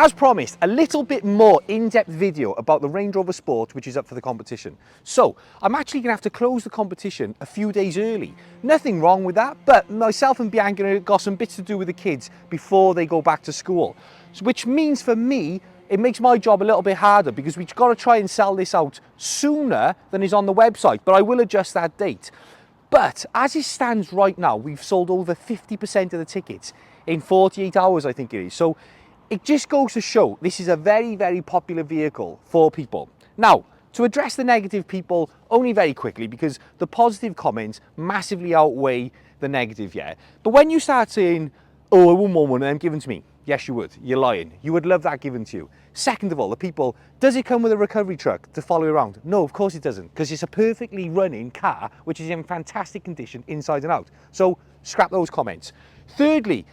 As promised, a little bit more in-depth video about the Range Rover Sport, which is up for the competition. So I'm actually going to have to close the competition a few days early. Nothing wrong with that, but myself and Bianca got some bits to do with the kids before they go back to school. So, which means for me, it makes my job a little bit harder because we've got to try and sell this out sooner than is on the website, but I will adjust that date. But as it stands right now, we've sold over 50% of the tickets in 48 hours, I think it is. So it just goes to show this is a very, very popular vehicle for people. Now, to address the negative people only very quickly, because the positive comments massively outweigh the negative, yeah. But when you start saying, oh, I wouldn't want one of them given to me. Yes, you would. You're lying. You would love that given to you. Second of all, the people, does it come with a recovery truck to follow you around? No, of course it doesn't, because it's a perfectly running car, which is in fantastic condition inside and out. So scrap those comments. Thirdly,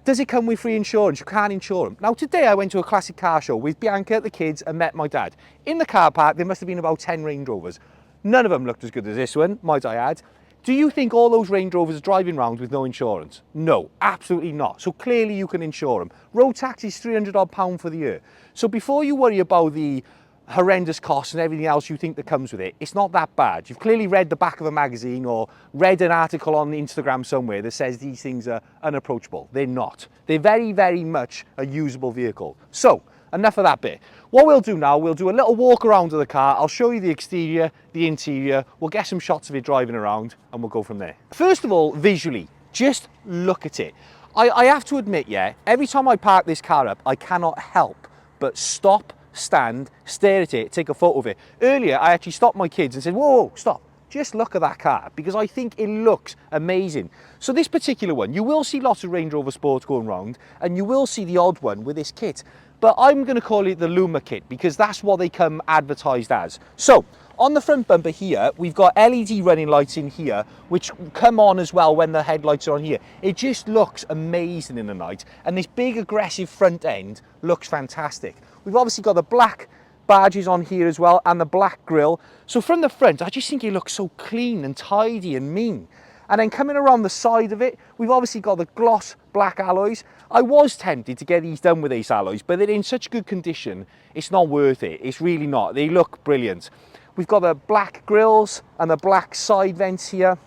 does it come with free insurance? You can't insure them. Now, today I went to a classic car show with Bianca, the kids, and met my dad. In the car park, there must have been about 10 Range Rovers. None of them looked as good as this one, might I add. Do you think all those Range Rovers are driving around with no insurance? No, absolutely not. So clearly you can insure them. Road tax is £300 odd for the year. So before you worry about the horrendous costs and everything else you think that comes with it, it's not that bad. You've clearly read the back of a magazine or read an article on Instagram somewhere that says these things are unapproachable. They're not. They're very, very much a usable vehicle. So enough of that bit. What we'll do now, we'll do a little walk around of the car. I'll show you the exterior, the interior. We'll get some shots of it driving around and we'll go from there. First of all, visually, just look at it. I have to admit, yeah, every time I park this car up, I cannot help but stop, stand, stare at it, take a photo of it. Earlier, I actually stopped my kids and said, whoa, stop. Just look at that car, because I think it looks amazing. So this particular one, you will see lots of Range Rover Sports going around, and you will see the odd one with this kit. But I'm going to call it the Luma kit, because that's what they come advertised as. So on the front bumper here, we've got LED running lights in here, which come on as well when the headlights are on here. It just looks amazing in the night. And this big aggressive front end looks fantastic. We've obviously got the black badges on here as well, and the black grille. So from the front, I just think it looks so clean and tidy and mean. And then coming around the side of it, we've obviously got the gloss black alloys. I was tempted to get these done with Ace alloys, but they're in such good condition, it's not worth it. It's really not. They look brilliant. We've got the black grills and the black side vents here,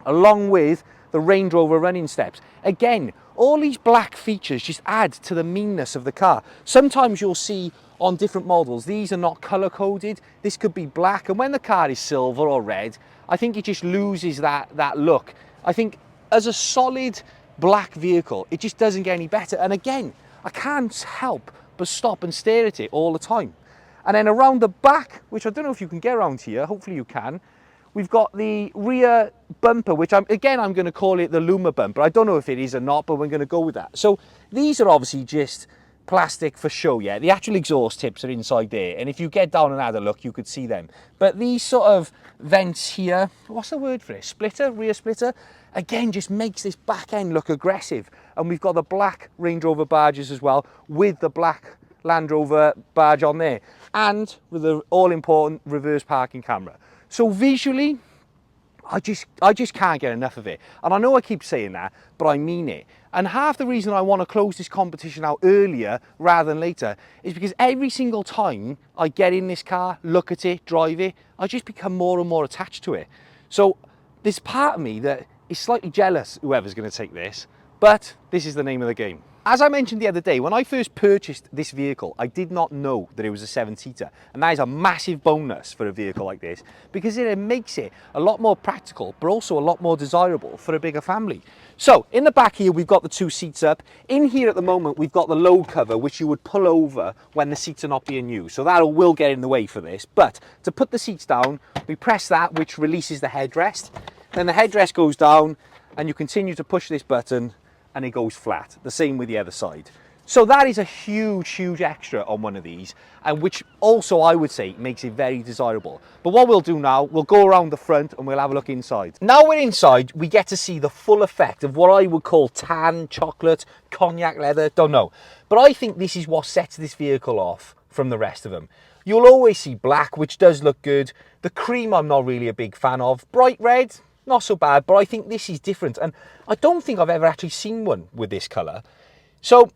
along with the Range Rover running steps. Again, all these black features just add to the meanness of the car. Sometimes you'll see on different models, these are not color coded. This could be black, and when the car is silver or red, I think it just loses that look. I think as a solid black vehicle, it just doesn't get any better. And again, I can't help but stop and stare at it all the time. And then around the back, which I don't know if you can get around here, hopefully you can, we've got the rear bumper, which I'm going to call it the Luma bumper. I don't know if it is or not, but we're going to go with that. So these are obviously just plastic for show, yeah. The actual exhaust tips are inside there, and if you get down and had a look, you could see them. But these sort of vents here, what's the word for it? Splitter, rear splitter, again, just makes this back end look aggressive. And we've got the black Range Rover badges as well, with the black Land Rover badge on there, and with the all-important reverse parking camera. So visually, I just can't get enough of it. And I know I keep saying that, but I mean it. And half the reason I want to close this competition out earlier rather than later is because every single time I get in this car, look at it, drive it, I just become more and more attached to it. So there's part of me that is slightly jealous whoever's going to take this, but this is the name of the game. As I mentioned the other day, when I first purchased this vehicle, I did not know that it was a 7-seater. And that is a massive bonus for a vehicle like this, because it makes it a lot more practical, but also a lot more desirable for a bigger family. So in the back here, we've got the 2 seats up. In here at the moment, we've got the load cover, which you would pull over when the seats are not being used. So that will get in the way for this. But to put the seats down, we press that, which releases the headrest. Then the headrest goes down, and you continue to push this button, and it goes flat. The same with the other side. So that is a huge, huge extra on one of these, and which also I would say makes it very desirable. But what we'll do now, we'll go around the front and we'll have a look inside. Now we're inside, we get to see the full effect of what I would call tan, chocolate, cognac leather, don't know. But I think this is what sets this vehicle off from the rest of them. You'll always see black, which does look good. The cream I'm not really a big fan of. Bright red, not so bad, but I think this is different. And I don't think I've ever actually seen one with this colour. So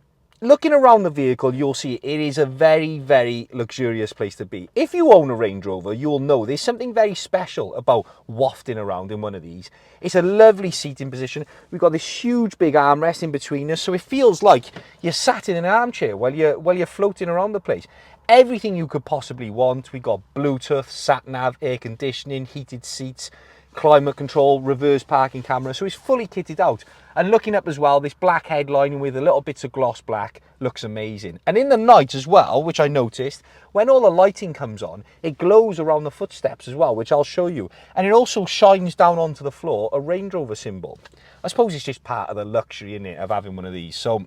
looking around the vehicle, you'll see it is a very, very luxurious place to be. If you own a Range Rover, you'll know there's something very special about wafting around in one of these. It's a lovely seating position. We've got this huge big armrest in between us, so it feels like you're sat in an armchair while you're floating around the place. Everything you could possibly want. We've got Bluetooth, sat-nav, air conditioning, heated seats, climate control, reverse parking camera, so it's fully kitted out. And looking up as well, this black headlining with a little bits of gloss black looks amazing. And in the night as well, which I noticed, when all the lighting comes on, it glows around the footsteps as well, which I'll show you. And it also shines down onto the floor a Range Rover symbol. I suppose it's just part of the luxury, isn't it, of having one of these. So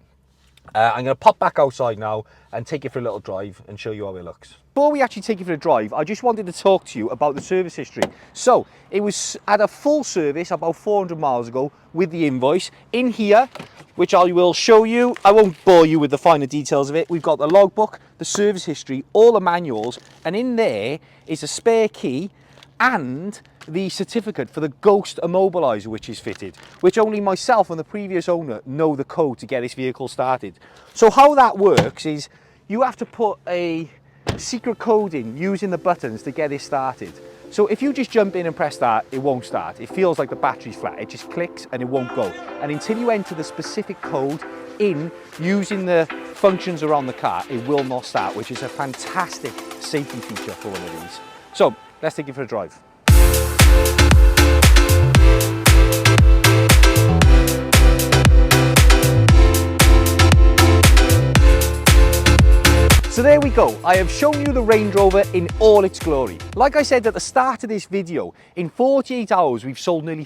I'm going to pop back outside now and take it for a little drive and show you how it looks. Before we actually take it for a drive, I just wanted to talk to you about the service history. So it was at a full service about 400 miles ago with the invoice. In here, which I will show you, I won't bore you with the finer details of it. We've got the logbook, the service history, all the manuals, and in there is a spare key and the certificate for the Ghost immobiliser which is fitted, which only myself and the previous owner know the code to get this vehicle started. So how that works is you have to put a secret code in using the buttons to get it started. So if you just jump in and press start, it won't start. It feels like the battery's flat. It just clicks and it won't go. And until you enter the specific code in using the functions around the car, it will not start, which is a fantastic safety feature for one of these. So let's take it for a drive. So there we go, I have shown you the Range Rover in all its glory. Like I said at the start of this video, in 48 hours we've sold nearly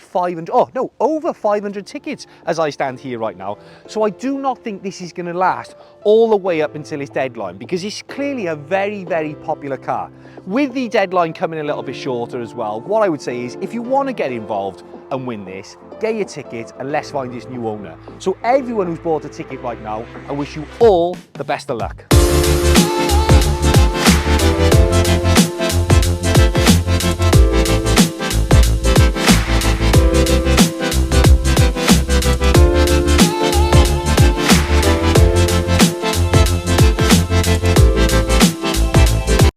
over 500 tickets as I stand here right now. So I do not think this is going to last all the way up until its deadline, because it's clearly a very, very popular car. With the deadline coming a little bit shorter as well, what I would say is if you want to get involved and win this, get your ticket and let's find this new owner. So everyone who's bought a ticket right now, I wish you all the best of luck.